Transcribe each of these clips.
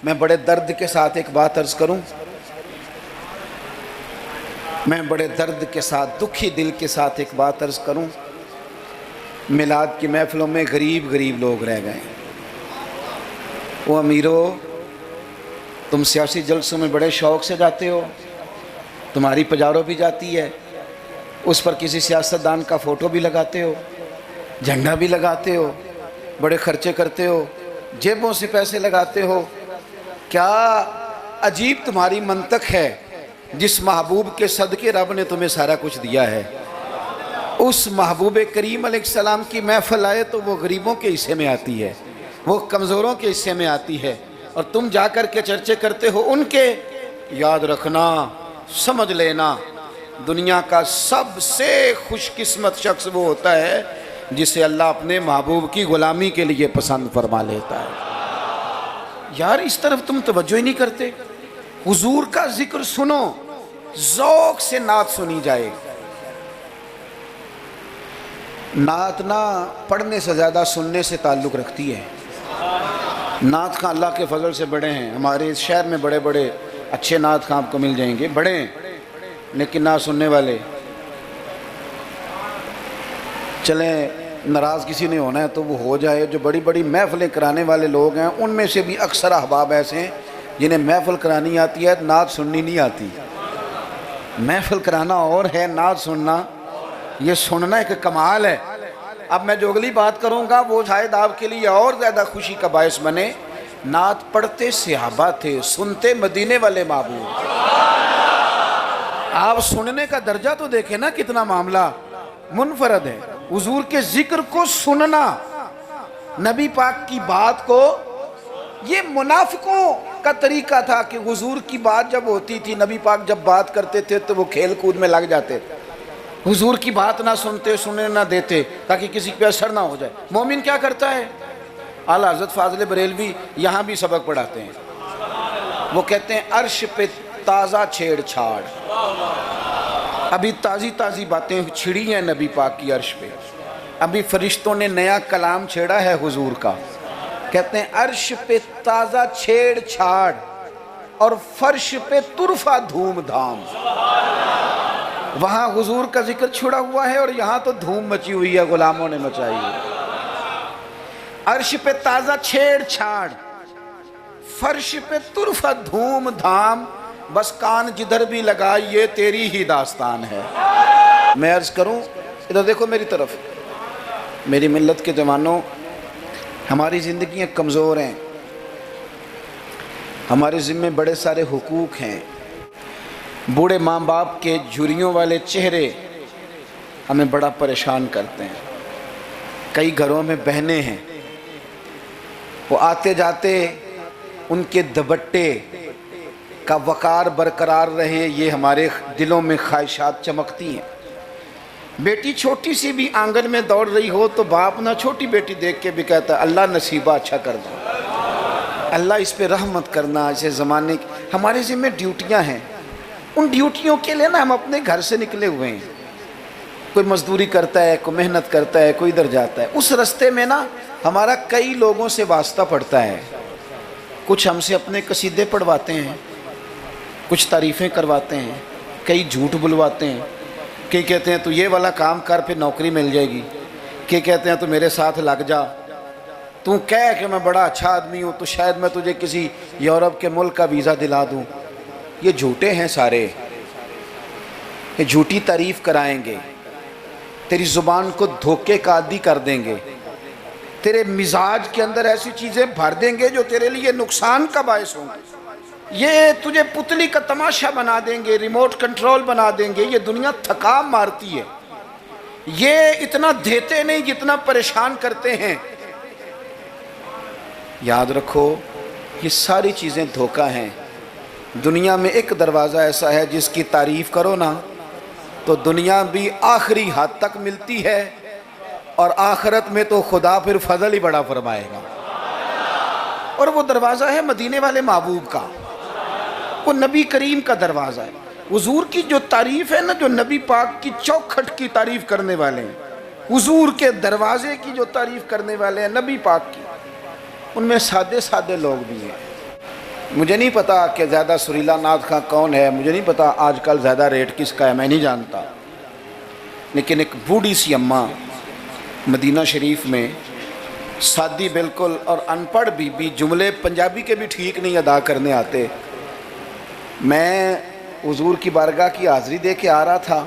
میں بڑے درد کے ساتھ ایک بات عرض کروں، میں بڑے درد کے ساتھ، دکھی دل کے ساتھ ایک بات عرض کروں، میلاد کی محفلوں میں غریب لوگ رہ گئے ہیں۔ وہ امیرو، تم سیاسی جلسوں میں بڑے شوق سے جاتے ہو، تمہاری پجارو بھی جاتی ہے، اس پر کسی سیاستدان کا فوٹو بھی لگاتے ہو، جھنڈا بھی لگاتے ہو، بڑے خرچے کرتے ہو، جیبوں سے پیسے لگاتے ہو۔ کیا عجیب تمہاری منطق ہے، جس محبوب کے صدقے رب نے تمہیں سارا کچھ دیا ہے، اس محبوب کریم علیہ السلام کی محفل آئے تو وہ غریبوں کے حصے میں آتی ہے، وہ کمزوروں کے حصے میں آتی ہے، اور تم جا کر کے چرچے کرتے ہو ان کے۔ یاد رکھنا، سمجھ لینا، دنیا کا سب سے خوش قسمت شخص وہ ہوتا ہے جسے اللہ اپنے محبوب کی غلامی کے لیے پسند فرما لیتا ہے۔ یار اس طرف تم توجہ ہی نہیں کرتے۔ حضور کا ذکر سنو، ذوق سے نعت سنی جائے۔ نعت نہ پڑھنے سے زیادہ سننے سے تعلق رکھتی ہے۔ نعت خواں اللہ کے فضل سے بڑے ہیں، ہمارے اس شہر میں بڑے بڑے اچھے نعت خواں آپ کو مل جائیں گے، بڑے ہیں، لیکن نعت سننے والے۔ چلیں ناراض کسی نے ہونا ہے تو وہ ہو جائے، جو بڑی بڑی محفلیں کرانے والے لوگ ہیں ان میں سے بھی اکثر احباب ایسے ہیں جنہیں محفل کرانی آتی ہے، نعت سننی نہیں آتی۔ محفل کرانا اور ہے، نعت سننا، یہ سننا ایک کمال ہے۔ اب میں جو اگلی بات کروں گا وہ شاید آپ کے لیے اور زیادہ خوشی کا باعث بنے۔ نعت پڑھتے صحابہ تھے، سنتے مدینے والے محبوب۔ آپ سننے کا درجہ تو دیکھیں نا، کتنا معاملہ منفرد ہے۔ حضور کے ذکر کو سننا، نبی پاک کی بات کو، یہ منافقوں کا طریقہ تھا کہ حضور کی بات جب ہوتی تھی، نبی پاک جب بات کرتے تھے تو وہ کھیل کود میں لگ جاتے تھے، حضور کی بات نہ سنتے، سننے نہ دیتے تاکہ کسی پہ اثر نہ ہو جائے۔ مومن کیا کرتا ہے؟ اعلیٰ حضرت فاضل بریلوی یہاں بھی سبق پڑھاتے ہیں، وہ کہتے ہیں عرش پہ تازہ چھیڑ چھاڑ، ابھی تازی باتیں چھڑی ہیں نبی پاک کی عرش پہ، ابھی فرشتوں نے نیا کلام چھیڑا ہے حضور کا۔ کہتے ہیں عرش پہ تازہ چھیڑ چھاڑ اور فرش پہ طرفہ دھوم دھام۔ وہاں حضور کا ذکر چھڑا ہوا ہے اور یہاں تو دھوم مچی ہوئی ہے، غلاموں نے مچائی ہے۔ عرش پہ تازہ چھیڑ چھاڑ، فرش پہ طرفہ دھوم دھام، بس کان جدھر بھی لگائی یہ تیری ہی داستان ہے۔ میں عرض کروں، ادھر دیکھو میری طرف، میری ملت کے جوانوں، ہماری زندگیاں کمزور ہیں، ہمارے ذمہ بڑے سارے حقوق ہیں، بوڑھے ماں باپ کے جھریوں والے چہرے ہمیں بڑا پریشان کرتے ہیں۔ کئی گھروں میں بہنیں ہیں، وہ آتے جاتے ان کے دوپٹے کا وقار برقرار رہے، یہ ہمارے دلوں میں خواہشات چمکتی ہیں۔ بیٹی چھوٹی سی بھی آنگن میں دوڑ رہی ہو تو باپ نہ چھوٹی بیٹی دیکھ کے بھی کہتا ہے اللہ نصیبہ اچھا کر دو، اللہ اس پہ رحمت کرنا۔ ایسے زمانے کی ہمارے ذمہ ڈیوٹیاں ہیں، ان ڈیوٹیوں کے لیے نا ہم اپنے گھر سے نکلے ہوئے ہیں، کوئی مزدوری کرتا ہے، کوئی محنت کرتا ہے، کوئی ادھر جاتا ہے، اس رستے میں نا ہمارا کئی لوگوں سے واسطہ پڑتا ہے۔ کچھ ہم سے اپنے قصیدے پڑھواتے ہیں، کچھ تعریفیں کرواتے ہیں، کئی جھوٹ بلواتے ہیں، کئی کہتے ہیں تو یہ والا کام کر پھر نوکری مل جائے گی، کئی کہتے ہیں تو میرے ساتھ لگ جا، تو کہہ کہ میں بڑا اچھا آدمی ہوں تو شاید میں تجھے کسی یورپ کے ملک کا ویزا دلا دوں۔ یہ جھوٹے ہیں سارے، یہ جھوٹی تعریف کرائیں گے، تیری زبان کو دھوکے کا عادی کر دیں گے، تیرے مزاج کے اندر ایسی چیزیں بھر دیں گے جو تیرے لیے نقصان کا باعث ہوں گے، یہ تجھے پتلی کا تماشا بنا دیں گے، ریموٹ کنٹرول بنا دیں گے۔ یہ دنیا تھکا مارتی ہے، یہ اتنا دیتے نہیں جتنا پریشان کرتے ہیں۔ یاد رکھو یہ ساری چیزیں دھوکہ ہیں۔ دنیا میں ایک دروازہ ایسا ہے جس کی تعریف کرو نا تو دنیا بھی آخری حد تک ملتی ہے، اور آخرت میں تو خدا پھر فضل ہی بڑا فرمائے گا، اور وہ دروازہ ہے مدینے والے محبوب کا، وہ نبی کریم کا دروازہ ہے۔ حضور کی جو تعریف ہے نا، جو نبی پاک کی چوکھٹ کی تعریف کرنے والے ہیں، حضور کے دروازے کی جو تعریف کرنے والے ہیں نبی پاک کی، ان میں سادے سادے لوگ بھی ہیں، مجھے نہیں پتا کہ زیادہ سریلا نعت خواں کون ہے، مجھے نہیں پتا آج کل زیادہ ریٹ کس کا ہے، میں نہیں جانتا، لیکن ایک بوڑھی سی اماں مدینہ شریف میں، سادی بالکل اور ان پڑھ بی جملے پنجابی کے بھی ٹھیک نہیں ادا کرنے آتے. میں حضور کی بارگاہ کی حاضری دے کے آ رہا تھا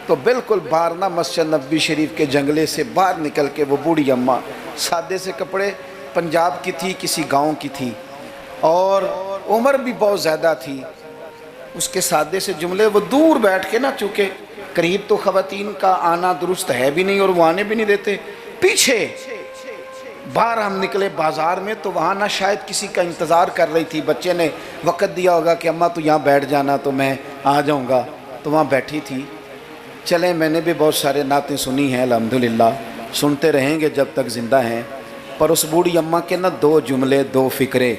تو بالکل باہر نا مسجد نبوی شریف کے جنگلے سے باہر نکل کے وہ بوڑھی اماں، سادے سے کپڑے، پنجاب کی تھی، کسی گاؤں کی تھی، اور عمر بھی بہت زیادہ تھی. اس کے سادے سے جملے، وہ دور بیٹھ کے نا، چونکہ قریب تو خواتین کا آنا درست ہے بھی نہیں اور وہ آنے بھی نہیں دیتے، پیچھے باہر ہم نکلے بازار میں تو وہاں نہ شاید کسی کا انتظار کر رہی تھی، بچے نے وقت دیا ہوگا کہ اماں تو یہاں بیٹھ جانا تو میں آ جاؤں گا، تو وہاں بیٹھی تھی. چلیں، میں نے بھی بہت سارے نعتیں سنی ہیں الحمدللہ، سنتے رہیں گے جب تک زندہ ہیں، پر اس بوڑھی اماں کے نا 2 جملے 2 فقرے،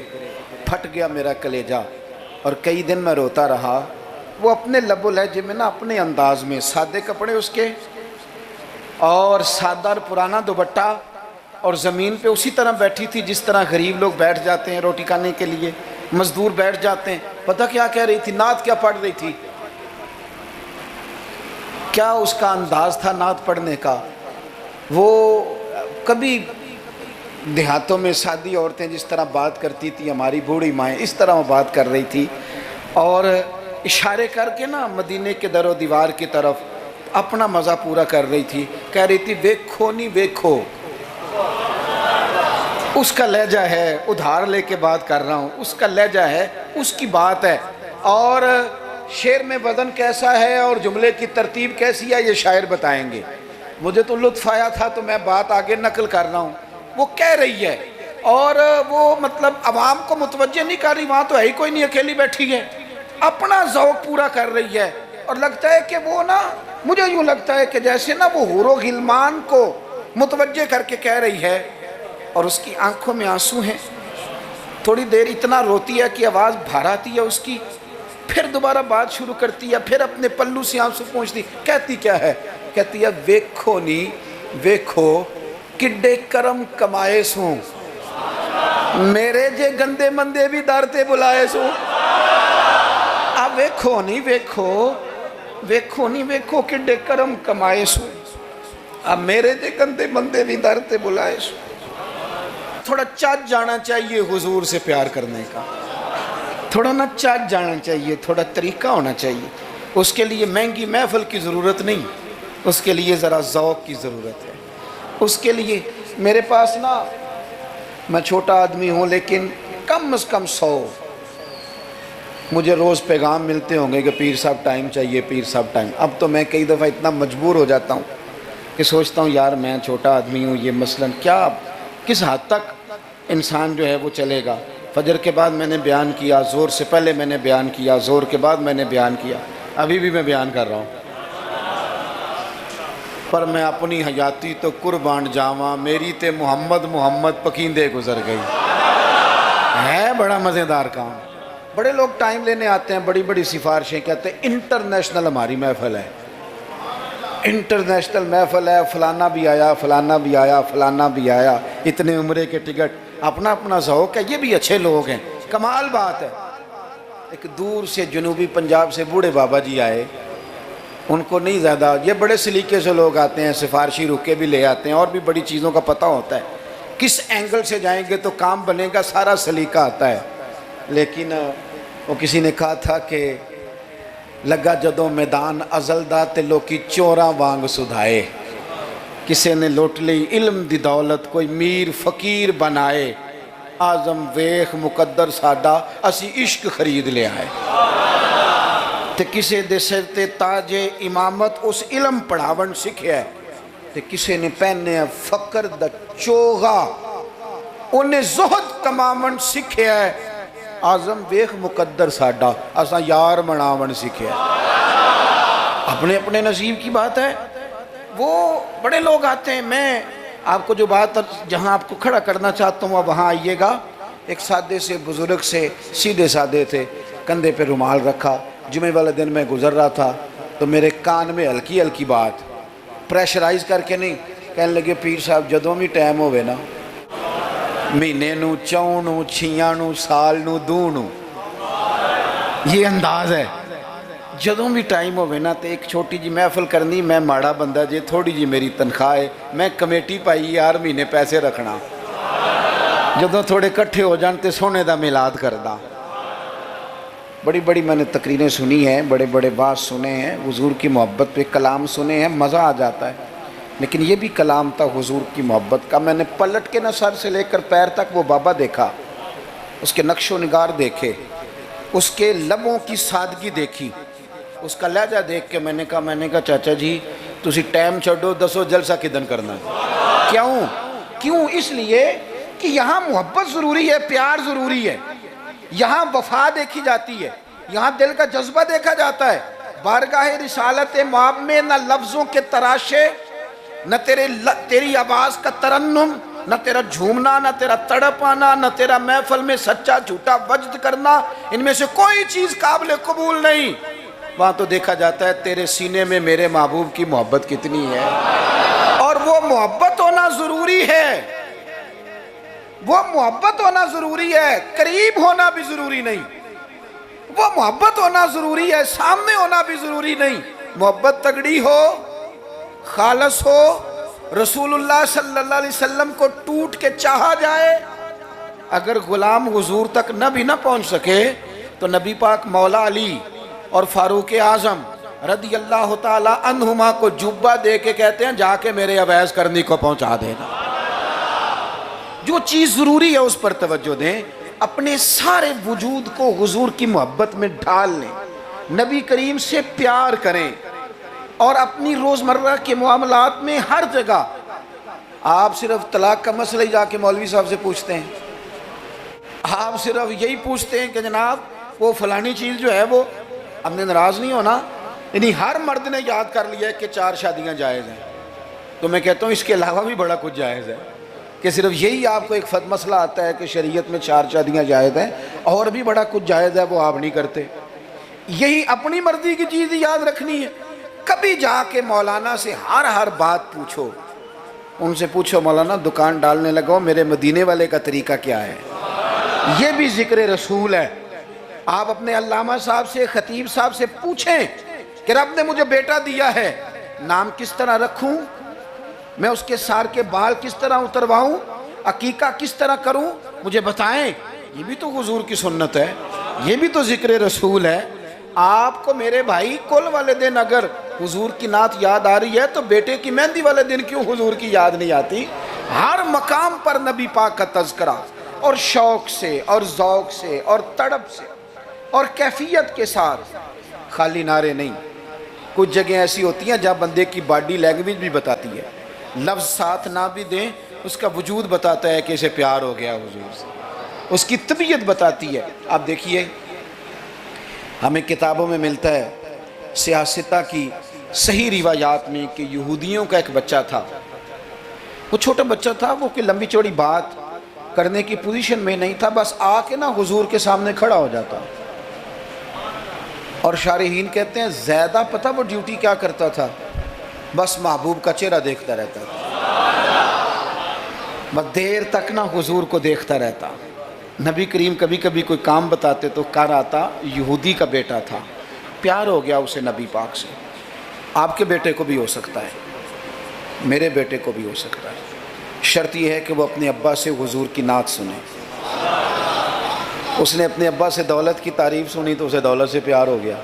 پھٹ گیا میرا کلیجہ اور کئی دن میں روتا رہا. وہ اپنے لب و لہجے میں نا، اپنے انداز میں، سادے کپڑے اس کے اور سادہ اور پرانا دوپٹہ، اور زمین پہ اسی طرح بیٹھی تھی جس طرح غریب لوگ بیٹھ جاتے ہیں روٹی کھانے کے لیے، مزدور بیٹھ جاتے ہیں. پتہ کیا کہہ رہی تھی؟ نعت کیا پڑھ رہی تھی؟ کیا اس کا انداز تھا نعت پڑھنے کا؟ وہ کبھی دیہاتوں میں سادی عورتیں جس طرح بات کرتی تھی، ہماری بوڑھی مائیں اس طرح وہ بات کر رہی تھی، اور اشارے کر کے نا مدینے کے در و دیوار کی طرف اپنا مزہ پورا کر رہی تھی. کہہ رہی تھی، ویکھو نہیں ویکھو. اس کا لہجہ ہے، ادھار لے کے بات کر رہا ہوں، اس کا لہجہ ہے، اس کی بات ہے، اور شعر میں وزن کیسا ہے اور جملے کی ترتیب کیسی ہے یہ شاعر بتائیں گے. مجھے تو لطف آیا تھا تو میں بات آگے نقل کر رہا ہوں. وہ کہہ رہی ہے اور وہ مطلب عوام کو متوجہ نہیں کر رہی، وہاں تو ہے ہی کوئی نہیں، اکیلی بیٹھی ہے، اپنا ذوق پورا کر رہی ہے. اور لگتا ہے کہ وہ نا، مجھے یوں لگتا ہے کہ جیسے نا وہ حور و غلمان کو متوجہ کر کے کہہ رہی ہے، اور اس کی آنکھوں میں آنسو ہیں. تھوڑی دیر اتنا روتی ہے کہ آواز بھار آتی ہے اس کی، پھر دوبارہ بات شروع کرتی ہے، پھر اپنے پلو سے آنسو پہنچتی. کہتی کیا ہے؟ کہتی ہے، ویکھو نی ویکھو کڈے کرم کمائے سوں، میرے جے گندے مندے بھی در تے بلائے سوں. اب ویکھو نہیں ویکھو، ویکھو نہیں ویکھو کڈے کرم کمائے سوں، اب میرے جے گندے مندے بھی در تے بلائے سوں. تھوڑا چاچ جانا چاہیے حضور سے پیار کرنے کا، تھوڑا نہ چاچ جانا چاہیے، تھوڑا طریقہ ہونا چاہیے. اس کے لیے مہنگی محفل کی ضرورت نہیں، اس کے لیے ذرا ذوق کی ضرورت ہے. اس کے لیے میرے پاس نا، میں چھوٹا آدمی ہوں لیکن کم از کم 100 مجھے روز پیغام ملتے ہوں گے کہ پیر صاحب ٹائم چاہیے، پیر صاحب ٹائم. اب تو میں کئی دفعہ اتنا مجبور ہو جاتا ہوں کہ سوچتا ہوں یار میں چھوٹا آدمی ہوں، یہ مثلاً کیا کس حد تک انسان جو ہے وہ چلے گا. فجر کے بعد میں نے بیان کیا، زور سے پہلے میں نے بیان کیا، زور کے بعد میں نے بیان کیا، ابھی بھی میں بیان کر رہا ہوں. پر میں اپنی حیاتی تو قربان جاواں، میری تے محمد محمد پکیندے گزر گئی. ہے بڑا مزیدار کام. بڑے لوگ ٹائم لینے آتے ہیں، بڑی بڑی سفارشیں کہتے ہیں انٹرنیشنل ہماری محفل ہے، انٹرنیشنل محفل ہے، فلانا بھی آیا، فلانا بھی آیا، فلانا بھی آیا، اتنے عمرے کے ٹکٹ. اپنا اپنا ذوق ہے، یہ بھی اچھے لوگ ہیں، کمال بات ہے. ایک دور سے جنوبی پنجاب سے بوڑھے بابا جی آئے، ان کو نہیں زیادہ، یہ بڑے سلیقے سے لوگ آتے ہیں، سفارشی رکے بھی لے آتے ہیں اور بھی بڑی چیزوں کا پتہ ہوتا ہے، کس اینگل سے جائیں گے تو کام بنے گا، سارا سلیقہ آتا ہے. لیکن وہ کسی نے کہا تھا کہ لگا جدوں میدان ازل دا تے لوکی چوراں وانگ سدھائے، کسی نے لوٹ لی علم دی دولت کوئی میر فقیر بنائے، آزم ویخ مقدر ساڈا اسی عشق خرید لے آئے. تے کسے دے سر تے تاج امامت اس علم پڑھاون سکھیا ہے، تے کسے نے پہنے فقر دا چوغا انہیں زہد کماون سکھیا ہے، آزم ویخ مقدر ساڈا اساں یار مناون سکھیا ہے. اپنے اپنے نصیب کی بات ہے. وہ بڑے لوگ آتے ہیں. میں آپ کو جو بات جہاں آپ کو کھڑا کرنا چاہتا ہوں وہاں آئیے گا. ایک سادے سے بزرگ سے، سیدھے سادے تھے، کندھے پہ رومال رکھا. جمعے والے دن میں گزر رہا تھا تو میرے کان میں ہلکی ہلکی بات، پریشرائز کر کے نہیں، کہنے لگے پیر صاحب جدوں بھی ٹائم ہوئے نا مہینے نو چون نو چھیاں نو سال نو دو نو، یہ انداز ہے۔ جدوں بھی ٹائم ہوئے نا تو ایک چھوٹی جی محفل کرنی، میں ماڑا بندہ جے، تھوڑی جی میری تنخواہ ہے، میں کمیٹی پائی یار مہینے پیسے رکھنا، جدوں تھوڑے کٹھے ہو جان تے سونے دا میلاد کردہ۔ بڑی بڑی میں نے تقریریں سنی ہیں، بڑے بڑے باز سنے ہیں، حضور کی محبت پہ کلام سنے ہیں، مزہ آ جاتا ہے، لیکن یہ بھی کلام تھا حضور کی محبت کا۔ میں نے پلٹ کے نہ سر سے لے کر پیر تک وہ بابا دیکھا، اس کے نقش و نگار دیکھے، اس کے لبوں کی سادگی دیکھی، اس کا لہجہ دیکھ کے میں نے کہا چاچا جی تسی ٹائم چھڑو، دسو جلسہ کدن کرنا ہے؟ کیوں؟ اس لیے کہ یہاں محبت ضروری ہے، پیار ضروری ہے، یہاں وفا دیکھی جاتی ہے، یہاں دل کا جذبہ دیکھا جاتا ہے۔ بارگاہ رسالت مآب میں نہ لفظوں کے تراشے، نہ تیری آواز کا ترنم، نہ تیرا جھومنا، نہ تیرا تڑپ آنا، نہ تیرا محفل میں سچا جھوٹا وجد کرنا، ان میں سے کوئی چیز قابل قبول نہیں۔ وہاں تو دیکھا جاتا ہے تیرے سینے میں میرے محبوب کی محبت کتنی ہے، اور وہ محبت ہونا ضروری ہے، وہ محبت ہونا ضروری ہے، قریب ہونا بھی ضروری نہیں، وہ محبت ہونا ضروری ہے، سامنے ہونا بھی ضروری نہیں۔ محبت تگڑی ہو، خالص ہو، رسول اللہ صلی اللہ علیہ وسلم کو ٹوٹ کے چاہا جائے، اگر غلام حضور تک نہ بھی نہ پہنچ سکے تو نبی پاک مولا علی اور فاروق اعظم رضی اللہ تعالی عنہما کو جبہ دے کے کہتے ہیں جا کے میرے اویس کرنی کو پہنچا دینا۔ جو چیز ضروری ہے اس پر توجہ دیں، اپنے سارے وجود کو حضور کی محبت میں ڈھال لیں، نبی کریم سے پیار کریں، اور اپنی روزمرہ کے معاملات میں ہر جگہ آپ صرف طلاق کا مسئلہ ہی جا کے مولوی صاحب سے پوچھتے ہیں، آپ صرف یہی پوچھتے ہیں کہ جناب وہ فلانی چیز جو ہے وہ ہم نے ناراض نہیں ہونا، یعنی ہر مرد نے یاد کر لیا ہے کہ 4 شادیاں جائز ہیں، تو میں کہتا ہوں اس کے علاوہ بھی بڑا کچھ جائز ہے، کہ صرف یہی آپ کو ایک مسئلہ آتا ہے کہ شریعت میں 4 شادیاں جائز ہیں، اور بھی بڑا کچھ جائز ہے وہ آپ نہیں کرتے۔ یہی اپنی مرضی کی چیز یاد رکھنی ہے۔ کبھی جا کے مولانا سے ہر بات پوچھو، ان سے پوچھو مولانا دکان ڈالنے لگا میرے مدینے والے کا طریقہ کیا ہے، یہ بھی ذکر رسول ہے۔ آپ اپنے علامہ صاحب سے، خطیب صاحب سے پوچھیں کہ رب نے مجھے بیٹا دیا ہے، نام کس طرح رکھوں، میں اس کے سار کے بال کس طرح اترواؤں، عقیقہ کس طرح کروں، مجھے بتائیں۔ یہ بھی تو حضور کی سنت ہے، یہ بھی تو ذکر رسول ہے۔ آپ کو میرے بھائی کل والے دن اگر حضور کی نعت یاد آ رہی ہے تو بیٹے کی مہندی والے دن کیوں حضور کی یاد نہیں آتی؟ ہر مقام پر نبی پاک کا تذکرہ، اور شوق سے اور ذوق سے اور تڑپ سے اور کیفیت کے ساتھ، خالی نعرے نہیں۔ کچھ جگہیں ایسی ہوتی ہیں جہاں بندے کی باڈی لینگویج بھی بتاتی ہے، لفظ ساتھ نہ بھی دیں اس کا وجود بتاتا ہے کہ اسے پیار ہو گیا حضور سے، اس کی طبیعت بتاتی ہے۔ آپ دیکھیے ہمیں کتابوں میں ملتا ہے سیاستہ کی صحیح روایات میں کہ یہودیوں کا ایک بچہ تھا، وہ چھوٹا بچہ تھا، وہ کہ لمبی چوڑی بات کرنے کی پوزیشن میں نہیں تھا، بس آ کے نا حضور کے سامنے کھڑا ہو جاتا، اور شارحین کہتے ہیں زیادہ پتہ وہ ڈیوٹی کیا کرتا تھا، بس محبوب کا چہرہ دیکھتا رہتا تھا، بس دیر تک نا حضور کو دیکھتا رہتا۔ نبی کریم کبھی کبھی کوئی کام بتاتے تو کر آتا، یہودی کا بیٹا تھا، پیار ہو گیا اسے نبی پاک سے۔ آپ کے بیٹے کو بھی ہو سکتا ہے، میرے بیٹے کو بھی ہو سکتا ہے، شرط یہ ہے کہ وہ اپنے ابا سے حضور کی نعت سنے۔ اس نے اپنے ابا سے دولت کی تعریف سنی تو اسے دولت سے پیار ہو گیا،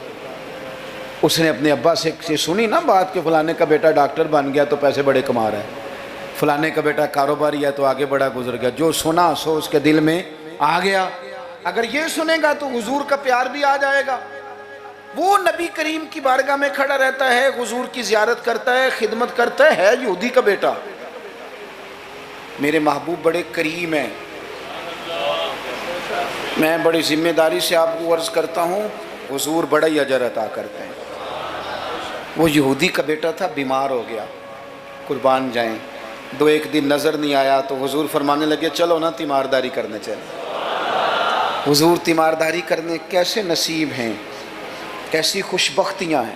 اس نے اپنے ابا سے سنی نا بات کہ فلانے کا بیٹا ڈاکٹر بن گیا تو پیسے بڑے کما رہا ہے، فلانے کا بیٹا کاروباری ہے تو آگے بڑا گزر گیا، جو سنا سو اس کے دل میں آ گیا۔ اگر یہ سنے گا تو حضور کا پیار بھی آ جائے گا۔ وہ نبی کریم کی بارگاہ میں کھڑا رہتا ہے، حضور کی زیارت کرتا ہے، خدمت کرتا ہے یہودی کا بیٹا۔ میرے محبوب بڑے کریم ہیں، میں بڑی ذمہ داری سے آپ کو عرض کرتا ہوں، حضور بڑا ہی اجر عطا کرتے ہیں۔ وہ یہودی کا بیٹا تھا، بیمار ہو گیا، قربان جائیں، 2-1 دن نظر نہیں آیا تو حضور فرمانے لگے چلو نا تیمارداری کرنے چلے۔ حضور تیمارداری کرنے کیسے نصیب ہیں، کیسی خوش بختیاں ہیں،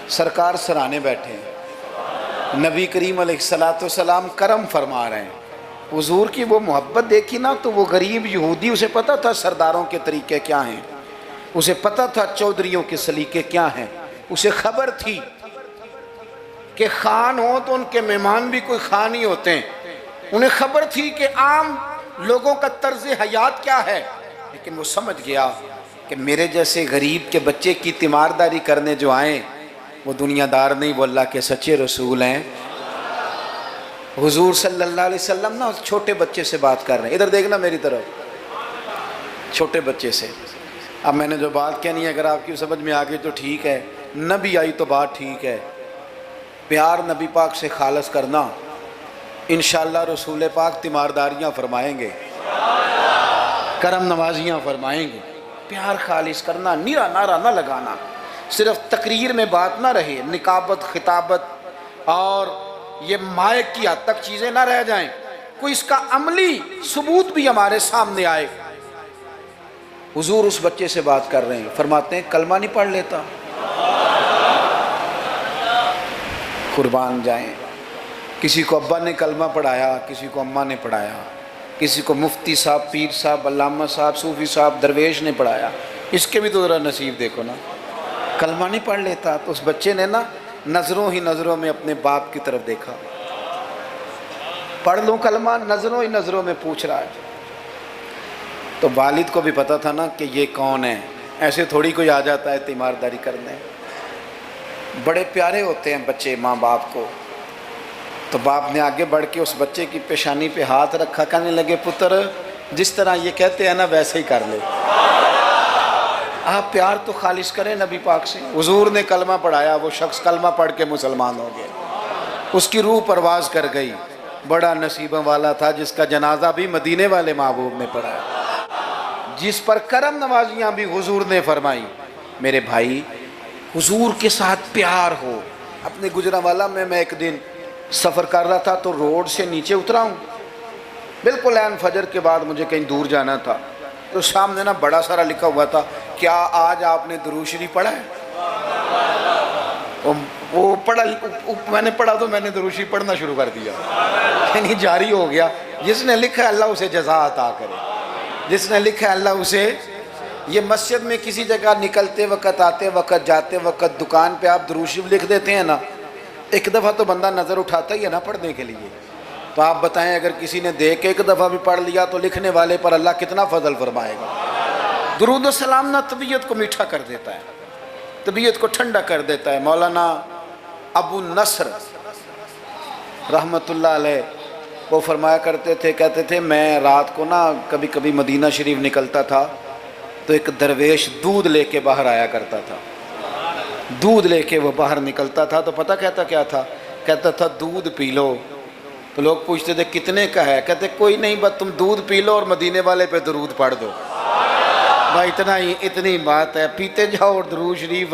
سرکار سرانے بیٹھے ہیں، نبی کریم علیہ السلام کرم فرما رہے ہیں، حضور کی وہ محبت دیکھی نا تو وہ غریب یہودی، اسے پتہ تھا سرداروں کے طریقے کیا ہیں، اسے پتہ تھا چودھریوں کے سلیقے کیا ہیں، اسے خبر تھی کہ خان ہوں تو ان کے مہمان بھی کوئی خان ہی ہوتے ہیں، انہیں خبر تھی کہ عام لوگوں کا طرز حیات کیا ہے، لیکن وہ سمجھ گیا کہ میرے جیسے غریب کے بچے کی تیمارداری کرنے جو آئیں وہ دنیا دار نہیں، وہ اللہ کے سچے رسول ہیں۔ حضور صلی اللہ علیہ وسلم نا اس چھوٹے بچے سے بات کر رہے ہیں، ادھر دیکھنا میری طرف، چھوٹے بچے سے۔ اب میں نے جو بات کہنی ہے اگر آپ کی سمجھ میں آگے تو ٹھیک ہے، نہ بھی آئی تو بات ٹھیک ہے۔ پیار نبی پاک سے خالص کرنا، انشاءاللہ رسول پاک تیمارداریاں فرمائیں گے، کرم نوازیاں فرمائیں گے۔ پیار خالص کرنا، نیرا نعرہ نہ لگانا، صرف تقریر میں بات نہ رہے، نقابت خطابت اور یہ مائک کی حد تک چیزیں نہ رہ جائیں، کوئی اس کا عملی ثبوت بھی ہمارے سامنے آئے۔ حضور اس بچے سے بات کر رہے ہیں، فرماتے ہیں کلمہ نہیں پڑھ لیتا؟ قربان جائیں، کسی کو ابا نے کلمہ پڑھایا، کسی کو اماں نے پڑھایا، کسی کو مفتی صاحب، پیر صاحب، علامہ صاحب، صوفی صاحب، درویش نے پڑھایا، اس کے بھی تو ذرا نصیب دیکھو نا، کلمہ نہیں پڑھ لیتا۔ تو اس بچے نے نا نظروں ہی نظروں میں اپنے باپ کی طرف دیکھا، پڑھ لوں کلمہ، نظروں ہی نظروں میں پوچھ رہا ہے۔ تو والد کو بھی پتا تھا نا کہ یہ کون ہے، ایسے تھوڑی کوئی آ جاتا ہے تیمارداری کرنے، بڑے پیارے ہوتے ہیں بچے ماں باپ کو۔ تو باپ نے آگے بڑھ کے اس بچے کی پیشانی پہ ہاتھ رکھا، کہنے لگے پتر جس طرح یہ کہتے ہیں نا ویسے ہی کر لے، آپ پیار تو خالص کریں نبی پاک سے۔ حضور نے کلمہ پڑھایا، وہ شخص کلمہ پڑھ کے مسلمان ہو گیا، اس کی روح پرواز کر گئی۔ بڑا نصیبہ والا تھا جس کا جنازہ بھی مدینے والے محبوب نے پڑھایا، جس پر کرم نوازیاں بھی حضور نے فرمائی۔ میرے بھائی حضور کے ساتھ پیار ہو۔ اپنے گجرانوالہ میں ایک دن سفر کر رہا تھا تو روڈ سے نیچے اترا ہوں، بالکل عین فجر کے بعد مجھے کہیں دور جانا تھا، تو سامنے نا بڑا سارا لکھا ہوا تھا، کیا آج آپ نے درود شریف پڑھا ہے؟ وہ پڑھا، میں نے پڑھا تو میں نے درود شریف پڑھنا شروع کر دیا، یعنی جاری ہو گیا۔ جس نے لکھا ہے اللہ اسے جزا عطا کرے، جس نے لکھا ہے اللہ اسے۔ یہ مسجد میں کسی جگہ نکلتے وقت، آتے وقت، جاتے وقت، دکان پہ آپ درود شریف لکھ دیتے ہیں نا، ایک دفعہ تو بندہ نظر اٹھاتا ہی ہے نا پڑھنے کے لیے، تو آپ بتائیں اگر کسی نے دیکھ کے ایک دفعہ بھی پڑھ لیا تو لکھنے والے پر اللہ کتنا فضل فرمائے گا۔ درود و سلام نہ طبیعت کو میٹھا کر دیتا ہے، طبیعت کو ٹھنڈا کر دیتا ہے۔ مولانا ابو نصر رحمت اللہ علیہ وہ فرمایا کرتے تھے، کہتے تھے میں رات کو نا کبھی کبھی مدینہ شریف نکلتا تھا تو ایک درویش دودھ لے کے باہر آیا کرتا تھا، دودھ لے کے وہ باہر نکلتا تھا تو پتہ کہتا کیا تھا؟ کہتا تھا دودھ پی لو۔ تو لوگ پوچھتے تھے کتنے کا ہے؟ کہتے کوئی نہیں، بس تم دودھ پی لو اور مدینے والے پہ درود پڑھ دو، بھائی اتنا ہی، اتنی بات ہے، پیتے جاؤ اور درود شریف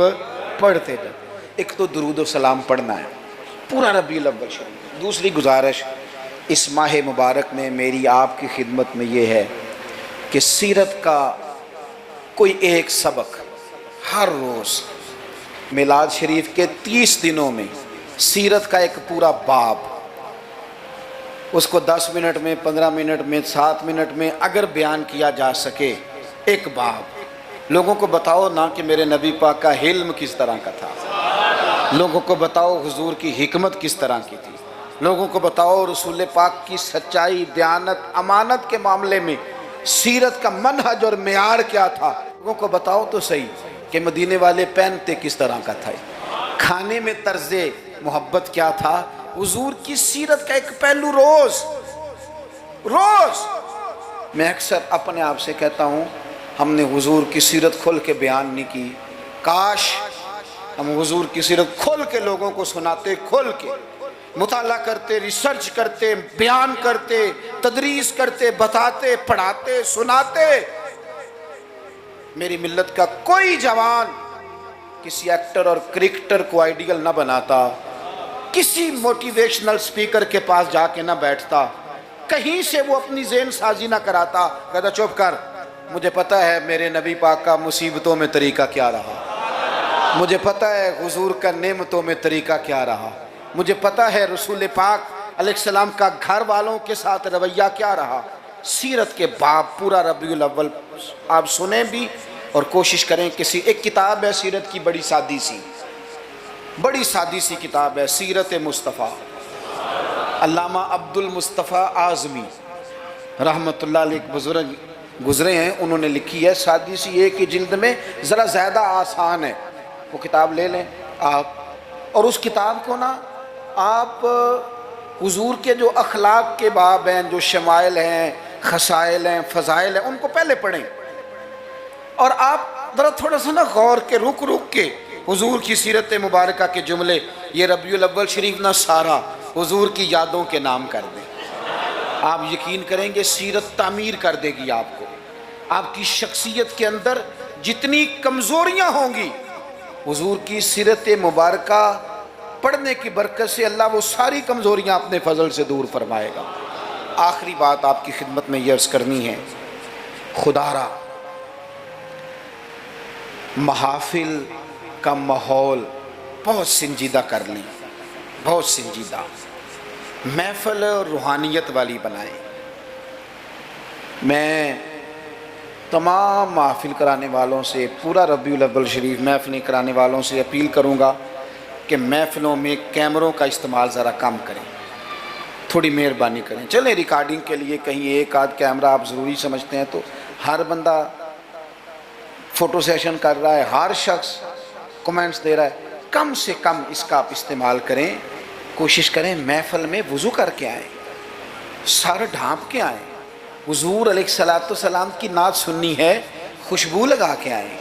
پڑھتے جاؤ۔ ایک تو درود و سلام پڑھنا ہے پورا ربیع الاول شریف۔ دوسری گزارش اس ماہ مبارک میں میری آپ کی خدمت میں یہ ہے کہ سیرت کا کوئی ایک سبق ہر روز، میلاد شریف کے 30 دنوں میں سیرت کا ایک پورا باب، اس کو 10 منٹ میں، 15 منٹ میں، 7 منٹ میں اگر بیان کیا جا سکے، ایک باب لوگوں کو بتاؤ نا کہ میرے نبی پاک کا حلم کس طرح کا تھا، لوگوں کو بتاؤ حضور کی حکمت کس طرح کی تھی، لوگوں کو بتاؤ رسول پاک کی سچائی، دیانت، امانت کے معاملے میں سیرت کا منہج اور معیار کیا تھا، لوگوں کو بتاؤ تو صحیح کہ مدینے والے پہنتے کس طرح کا تھا، کھانے میں طرز محبت کیا تھا۔ حضور کی سیرت کا ایک پہلو روز میں اکثر اپنے آپ سے کہتا ہوں ہم نے حضور کی سیرت کھول کے بیان نہیں کی، کاش ہم حضور کی سیرت کھول کے لوگوں کو سناتے، کھول کے مطالعہ کرتے، ریسرچ کرتے، بیان کرتے، تدریس کرتے، بتاتے، پڑھاتے، سناتے۔ میری ملت کا کوئی جوان کسی ایکٹر اور کرکٹر کو آئیڈیل نہ بناتا، کسی موٹیویشنل سپیکر کے پاس جا کے نہ بیٹھتا، کہیں سے وہ اپنی ذہن سازی نہ کراتا، کہتا چپ کر، مجھے پتہ ہے میرے نبی پاک کا مصیبتوں میں طریقہ کیا رہا، مجھے پتہ ہے حضور کا نعمتوں میں طریقہ کیا رہا، مجھے پتہ ہے رسول پاک علیہ السلام کا گھر والوں کے ساتھ رویہ کیا رہا. سیرت کے باب پورا ربیع الاول آپ سنیں بھی اور کوشش کریں. ایک کتاب ہے سیرت کی، بڑی سادی سی کتاب ہے، سیرت مصطفیٰ. علامہ عبد المصطفیٰ اعظمی رحمۃ اللہ علیہ بزرگ گزرے ہیں، انہوں نے لکھی ہے، سادی سی ایک ہی جلد میں، ذرا زیادہ آسان ہے. وہ کتاب لے لیں آپ، اور اس کتاب کو نا آپ حضور کے جو اخلاق کے باب ہیں، جو شمائل ہیں، خصائل ہیں، فضائل ہیں، ان کو پہلے پڑھیں. اور آپ ذرا تھوڑا سا نا غور کے رک کے حضور کی سیرت مبارکہ کے جملے، یہ ربیع الاول شریف نہ سارا حضور کی یادوں کے نام کر دیں. آپ یقین کریں گے سیرت تعمیر کر دے گی آپ کو. آپ کی شخصیت کے اندر جتنی کمزوریاں ہوں گی، حضور کی سیرت مبارکہ پڑھنے کی برکت سے اللہ وہ ساری کمزوریاں اپنے فضل سے دور فرمائے گا. آخری بات آپ کی خدمت میں یہ عرض کرنی ہے، خدا را محافل کا ماحول بہت سنجیدہ کر لیں، بہت سنجیدہ، محفل روحانیت والی بنائیں. میں تمام محافل کرانے والوں سے، پورا ربیع الاول شریف محفلیں کرانے والوں سے اپیل کروں گا کہ محفلوں میں کیمروں کا استعمال ذرا کم کریں، تھوڑی مہربانی کریں. چلیں ریکارڈنگ کے لیے کہیں ایک آدھ کیمرہ آپ ضروری سمجھتے ہیں تو ہر بندہ فوٹو سیشن کر رہا ہے، ہر شخص کمنٹس دے رہا ہے، کم سے کم اس کا آپ استعمال کریں. کوشش کریں محفل میں وضو کر کے آئیں، سر ڈھانپ کے آئیں. حضور علیہ السلام کی نعت سننی ہے، خوشبو لگا کے آئیں.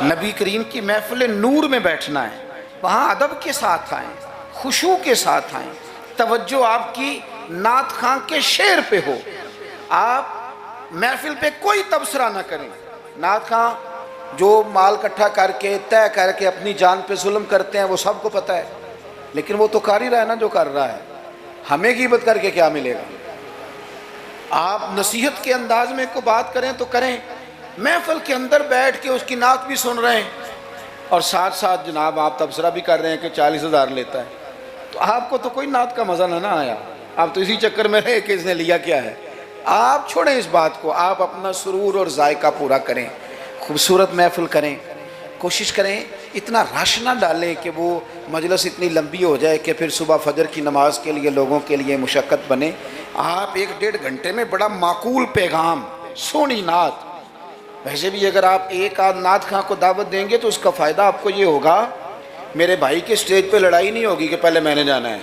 نبی کریم کی محفل نور میں بیٹھنا ہے، وہاں ادب کے ساتھ آئیں، خشوع کے ساتھ آئیں. توجہ آپ کی نعت خواں کے شعر پہ ہو. آپ محفل پہ کوئی تبصرہ نہ کریں. نعت خواں جو مال اکٹھا کر کے طے کر کے اپنی جان پہ ظلم کرتے ہیں وہ سب کو پتہ ہے، لیکن وہ تو کر ہی رہا ہے نا جو کر رہا ہے. ہمیں غیبت کر کے کیا ملے گا؟ آپ نصیحت کے انداز میں کو بات کریں تو کریں. محفل کے اندر بیٹھ کے اس کی نعت بھی سن رہے ہیں اور ساتھ ساتھ جناب آپ تبصرہ بھی کر رہے ہیں کہ 40,000 لیتا ہے، تو آپ کو تو کوئی نعت کا مزہ نہ آیا. آپ تو اسی چکر میں رہے کہ اس نے لیا کیا ہے. آپ چھوڑیں اس بات کو، آپ اپنا سرور اور ذائقہ پورا کریں، خوبصورت محفل کریں. کوشش کریں اتنا رش نہ ڈالیں کہ وہ مجلس اتنی لمبی ہو جائے کہ پھر صبح فجر کی نماز کے لیے لوگوں کے لیے مشقت بنے. آپ 1-1.5 گھنٹے میں بڑا معقول پیغام، سونی نعت. ویسے بھی اگر آپ ایک آدھ نعت خواں کو دعوت دیں گے تو اس کا فائدہ آپ کو یہ ہوگا، میرے بھائی کے سٹیج پہ لڑائی نہیں ہوگی کہ پہلے میں نے جانا ہے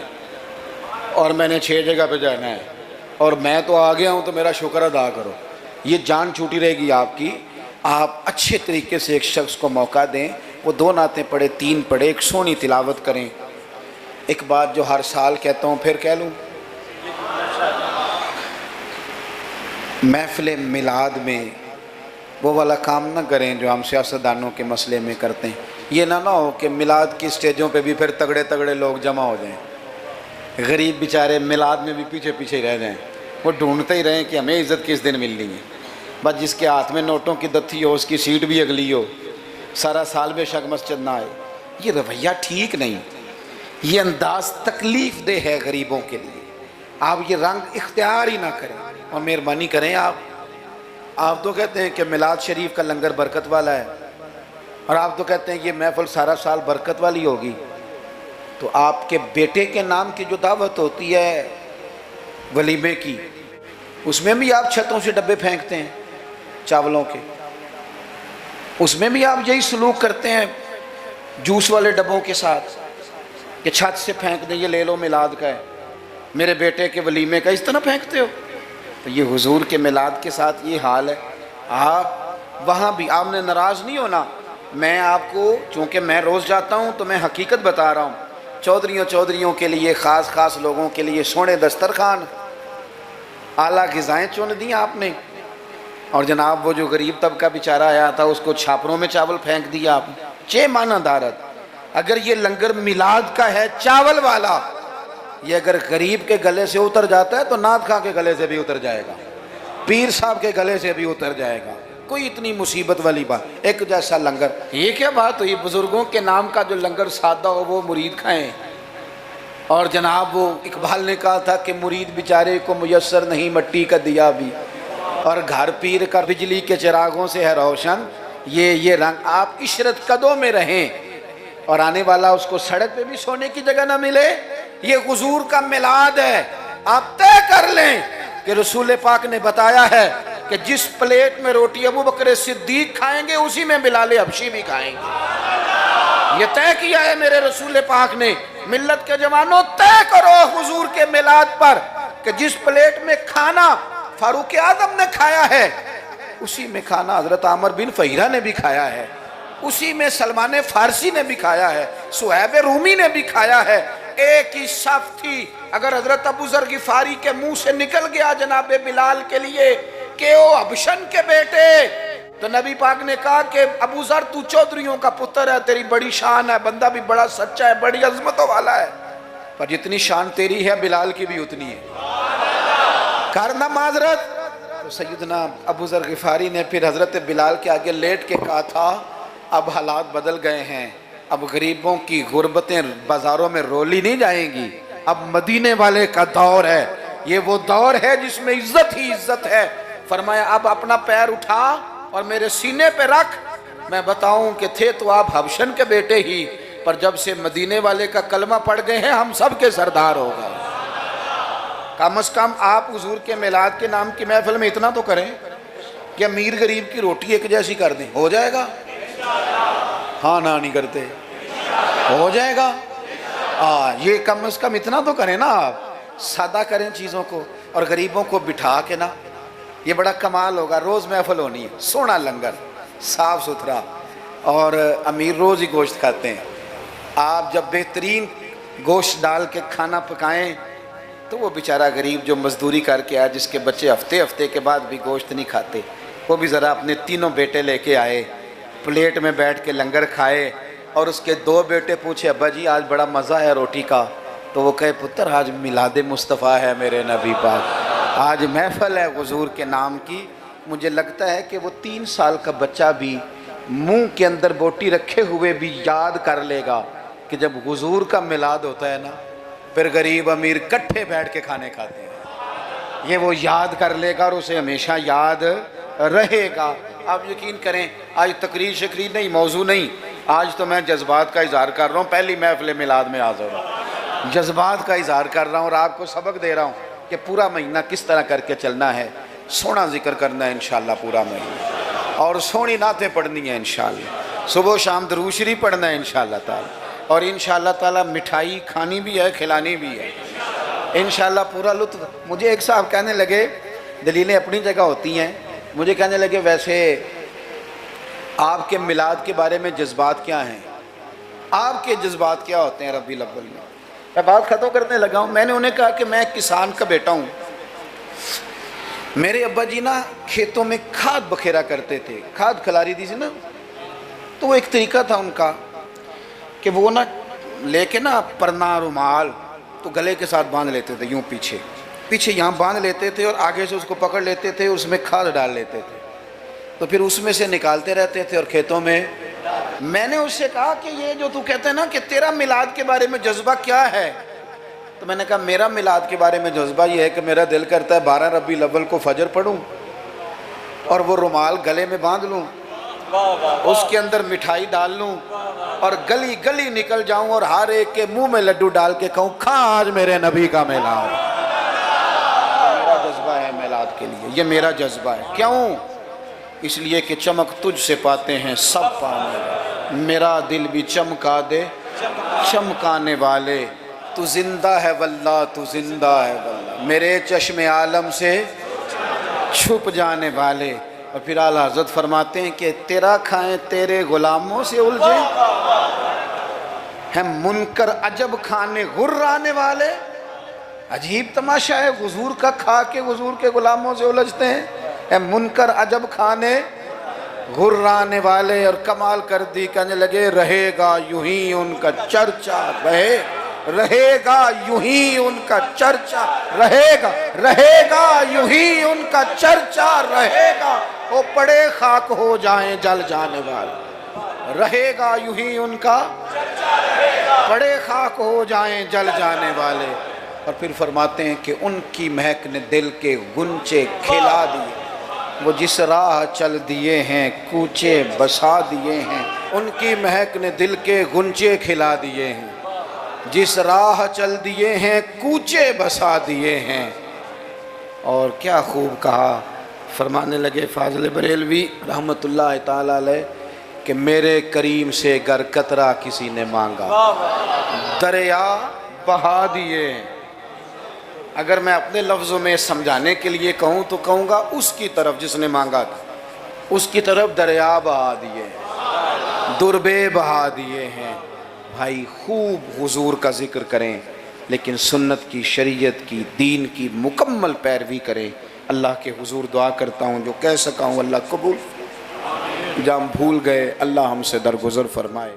اور میں نے 6 جگہ پہ جانا ہے اور میں تو آ گیا ہوں تو میرا شکر ادا کرو. یہ جان چھوٹی رہے گی آپ کی. آپ اچھے طریقے سے ایک شخص کو موقع دیں، وہ 2 نعتیں پڑھے، 3 پڑھے، ایک سونی تلاوت کریں. ایک بات جو ہر سال کہتا ہوں پھر کہہ لوں، محفل میلاد میں وہ والا کام نہ کریں جو ہم سیاستدانوں کے مسئلے میں کرتے ہیں. یہ نہ ہو کہ میلاد کی سٹیجوں پہ بھی پھر تگڑے لوگ جمع ہو جائیں، غریب بیچارے میلاد میں بھی پیچھے ہی رہ جائیں. وہ ڈھونڈتے ہی رہیں کہ ہمیں عزت کس دن ملنی ہے. بس جس کے ہاتھ میں نوٹوں کی دتھی ہو، اس کی سیٹ بھی اگلی ہو، سارا سال بے شک مسجد نہ آئے. یہ رویہ ٹھیک نہیں، یہ انداز تکلیف دہ ہے غریبوں کے لیے. آپ یہ رنگ اختیار ہی نہ کریں اور مہربانی کریں. آپ تو کہتے ہیں کہ میلاد شریف کا لنگر برکت والا ہے اور آپ تو کہتے ہیں کہ یہ محفل سارا سال برکت والی ہوگی. تو آپ کے بیٹے کے نام کی جو دعوت ہوتی ہے ولیمے کی، اس میں بھی آپ چھتوں سے ڈبے پھینکتے ہیں چاولوں کے، اس میں بھی آپ یہی سلوک کرتے ہیں جوس والے ڈبوں کے ساتھ کہ چھت سے پھینک دیں، یہ لے لو میلاد کا ہے، میرے بیٹے کے ولیمے کا، اس طرح پھینکتے ہو. تو یہ حضور کے میلاد کے ساتھ یہ حال ہے. آپ وہاں بھی آپ نے ناراض نہیں ہونا. میں آپ کو، چونکہ میں روز جاتا ہوں تو میں حقیقت بتا رہا ہوں، چودھریوں کے لیے، خاص لوگوں کے لیے سونے دسترخوان، اعلیٰ غذائیں چن دیں آپ نے، اور جناب وہ جو غریب طبقہ بیچارہ آیا تھا اس کو چھاپروں میں چاول پھینک دیا آپ نے. چے مانا دارت. اگر یہ لنگر میلاد کا ہے چاول والا، یہ اگر غریب کے گلے سے اتر جاتا ہے تو نعت خواں کے گلے سے بھی اتر جائے گا، پیر صاحب کے گلے سے بھی اتر جائے گا. کوئی اتنی مصیبت والی بات. ایک جیسا لنگر، یہ کیا بات ہوئی؟ بزرگوں کے نام کا جو لنگر سادہ ہو وہ مرید کھائیں. اور جناب وہ اقبال نے کہا تھا کہ مرید بیچارے کو میسر نہیں مٹی کا دیا بھی، اور گھر پیر کا بجلی کے چراغوں سے ہے روشن، یہ رنگ آپ عشرت قدوں میں رہیں اور آنے والا اس کو سڑک پہ بھی سونے کی جگہ نہ ملے۔ یہ حضور کا میلاد ہے، آپ طے کر لیں کہ رسول پاک نے بتایا ہے کہ جس پلیٹ میں روٹی ابو بکر صدیق کھائیں گے اسی میں بلال حبشی بھی کھائیں گے۔ یہ طے کیا ہے میرے رسول پاک نے۔ ملت کے جوانوں طے کرو حضور کے میلاد پر کہ جس پلیٹ میں کھانا فاروق اعظم نے کھایا ہے اسی میں کھانا حضرت عامر بن فہیرہ نے بھی کھایا ہے، اسی میں سلمان فارسی نے بھی کھایا ہے، صہیب رومی نے بھی کھایا ہے۔ ایک ہی صف تھی۔ اگر حضرت ابو ذر غفاری کے منہ سے نکل گیا جناب بلال کے لیے کہ او حبشن کے بیٹے، تو نبی پاک نے کہا کہ ابو ذر تو چودھریوں کا پتر ہے، تیری بڑی شان ہے، بندہ بھی بڑا سچا ہے، بڑی عظمتوں والا ہے، پر جتنی شان تیری ہے بلال کی بھی اتنی ہے، کرنا معذرت۔ تو سیدنا ابو ذر غفاری نے پھر حضرت بلال کے آگے لیٹ کے کہا تھا اب حالات بدل گئے ہیں، اب غریبوں کی غربتیں بازاروں میں رولی نہیں جائیں گی، اب مدینے والے کا دور ہے، یہ وہ دور ہے جس میں عزت ہی عزت ہے۔ فرمایا اب اپنا پیر اٹھا اور میرے سینے پہ رکھ، میں بتاؤں کہ تھے تو آپ حبشن کے بیٹے ہی، پر جب سے مدینے والے کا کلمہ پڑھ گئے ہیں ہم سب کے سردار ہو گئے۔ کم از کم آپ حضور کے میلاد کے نام کی محفل میں اتنا تو کریں کہ امیر غریب کی روٹی ایک جیسی کر دیں، ہو جائے گا؟ ہاں نہ نہیں کرتے، ہو جائے گا؟ یہ کم از کم اتنا تو کریں نا، آپ سادہ کریں چیزوں کو اور غریبوں کو بٹھا کے نا، یہ بڑا کمال ہوگا۔ روز محفل ہونی ہے، سونا لنگر صاف ستھرا، اور امیر روز ہی گوشت کھاتے ہیں، آپ جب بہترین گوشت ڈال کے کھانا پکائیں تو وہ بیچارہ غریب جو مزدوری کر کے آئے، جس کے بچے ہفتے کے بعد بھی گوشت نہیں کھاتے، وہ بھی ذرا اپنے تینوں بیٹے لے کے آئے، پلیٹ میں بیٹھ کے لنگر کھائے، اور اس کے دو بیٹے پوچھے ابا جی آج بڑا مزہ ہے روٹی کا، تو وہ کہے پتر آج میلاد مصطفیٰ ہے میرے نبی پاک، آج محفل ہے حضور کے نام کی۔ مجھے لگتا ہے کہ وہ 3 سال کا بچہ بھی منہ کے اندر بوٹی رکھے ہوئے بھی یاد کر لے گا کہ جب حضور کا میلاد ہوتا ہے نا پھر غریب امیر کٹھے بیٹھ کے کھانے کھاتے ہیں، یہ وہ یاد کر لے گا اور اسے ہمیشہ یاد رہے گا۔ آپ یقین کریں آج تقریر شکریر نہیں، موضوع نہیں، آج تو میں جذبات کا اظہار کر رہا ہوں، پہلی محفل میلاد میں حاضر ہوں، جذبات کا اظہار کر رہا ہوں اور آپ کو سبق دے رہا ہوں کہ پورا مہینہ کس طرح کر کے چلنا ہے، سونا ذکر کرنا ہے انشاءاللہ پورا مہینہ، اور سونی نعتیں پڑھنی ہیں انشاءاللہ، صبح و شام درود شریف پڑھنا ہے انشاءاللہ تعالی، اور انشاءاللہ تعالی مٹھائی کھانی بھی ہے کھلانی بھی ہے انشاءاللہ پورا لطف۔ مجھے ایک صاحب کہنے لگے، دلیلیں اپنی جگہ ہوتی ہیں، مجھے کہنے لگے ویسے آپ کے میلاد کے بارے میں جذبات کیا ہیں، آپ کے جذبات کیا ہوتے ہیں ربیع الاول میں بات ختم کرنے لگا ہوں۔ میں نے انہیں کہا کہ میں کسان کا بیٹا ہوں، میرے ابا جی نا کھیتوں میں کھاد بکھیرا کرتے تھے، کھاد کھلاری دی سی نا، تو وہ ایک طریقہ تھا ان کا کہ وہ نا لے کے نا پرنا رومال تو گلے کے ساتھ باندھ لیتے تھے، یوں پیچھے یہاں باندھ لیتے تھے اور آگے سے اس کو پکڑ لیتے تھے، اس میں کھاد ڈال لیتے تھے، تو پھر اس میں سے نکالتے رہتے تھے اور کھیتوں میں۔ میں نے اس سے کہا کہ یہ جو تو کہتے ہیں نا کہ تیرا میلاد کے بارے میں جذبہ کیا ہے، تو میں نے کہا میرا میلاد کے بارے میں جذبہ یہ ہے کہ میرا دل کرتا ہے 12 ربیع الاول کو فجر پڑھوں اور وہ رومال گلے میں باندھ لوں، اس کے اندر مٹھائی ڈال لوں اور گلی گلی نکل جاؤں اور ہر ایک کے منہ میں لڈو ڈال کے کہوں کھا آج میرے نبی کا میلاد۔ میرا جذبہ ہے میلاد کے لیے، یہ میرا جذبہ ہے۔ کیوں؟ اس لیے کہ چمک تجھ سے پاتے ہیں سب پانے، میرا دل بھی چمکا دے چمکانے والے، تو زندہ ہے واللہ تو زندہ ہے واللہ، میرے چشم عالم سے چھپ جانے والے۔ اور پھر اعلیٰ حضرت فرماتے ہیں کہ تیرا کھائیں تیرے غلاموں سے الجھے ہیں منکر عجب کھانے غرانے والے۔ عجیب تماشا ہے، حضور کا کھا کے حضور کے غلاموں سے الجھتے ہیں، اے منکر عجب کھانے غرانے والے۔ اور کمال کر دی، کہنے لگے رہے گا یوں ہی ان کا چرچا، رہے گا یوں ہی ان کا چرچا، رہے گا یوں ہی ان کا چرچا رہے گا، وہ پڑے خاک ہو جائیں جل جانے والے، رہے گا یوں ہی ان کا چرچا رہے گا۔ پڑے خاک ہو جائیں جل جانے والے. اور پھر فرماتے ہیں کہ ان کی مہک نے دل کے گنچے کھلا دیے. وہ جس راہ چل دیے ہیں کوچے بسا دیے ہیں. ان کی مہک نے دل کے گنچے کھلا دیے ہیں. جس راہ چل دیے ہیں کوچے بسا دیے ہیں. اور کیا خوب کہا. فرمانے لگے فاضل بریلوی رحمت اللہ تعالی علیہ کہ میرے کریم سے گر قطرہ کسی نے مانگا دریا بہا دیے. اگر میں اپنے لفظوں میں سمجھانے کے لیے کہوں تو کہوں گا اس کی طرف جس نے مانگا تھا اس کی طرف دریا بہا دیے, دربے بہا دیے ہیں. بھائی خوب حضور کا ذکر کریں لیکن سنت کی, شریعت کی, دین کی مکمل پیروی کریں. اللہ کے حضور دعا کرتا ہوں جو کہہ سکا ہوں اللہ قبول, جہاں ہم بھول گئے اللہ ہم سے درگزر فرمائے.